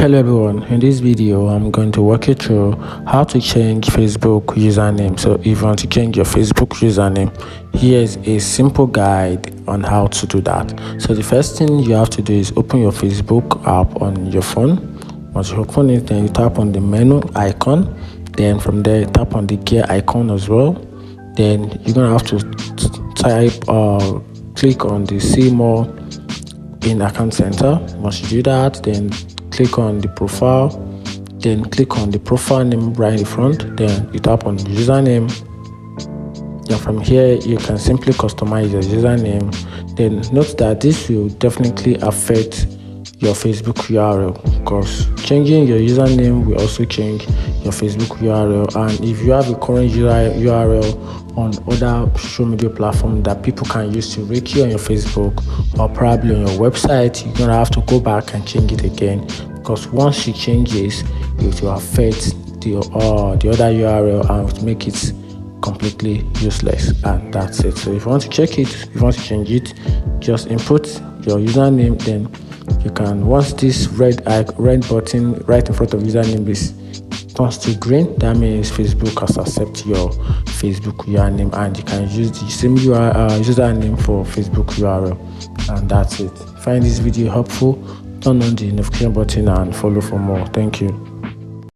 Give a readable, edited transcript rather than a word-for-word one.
Hello everyone, in this video I'm going to walk you through how to change Facebook username. So if you want to change your Facebook username, here's a simple guide on how to do that. So the first thing you have to do is open your Facebook app on your phone. Once you open it, then you tap on the menu icon, then from there you tap on the gear icon as well. Then you're gonna have to click on the see more in account center. Once you do that, then click on the profile, then click on the profile name right in front, then you tap on the username. Then from here you can simply customize your username. Then note that this will definitely affect your Facebook URL, because changing your username will also change your Facebook URL. And if you have a current URL on other social media platforms that people can use to reach you on your Facebook or probably on your website, you're gonna have to go back and change it again, because once you change this, it will affect the other URL and make it completely useless. And that's it. So if you want to check it, if you want to change it, just input your username. Then you can, once this red button right in front of username is turns to green, that means Facebook has accepted your Facebook username, and you can use the same username for Facebook URL. And that's it. Find this video helpful, turn on the notification button and follow for more. Thank you.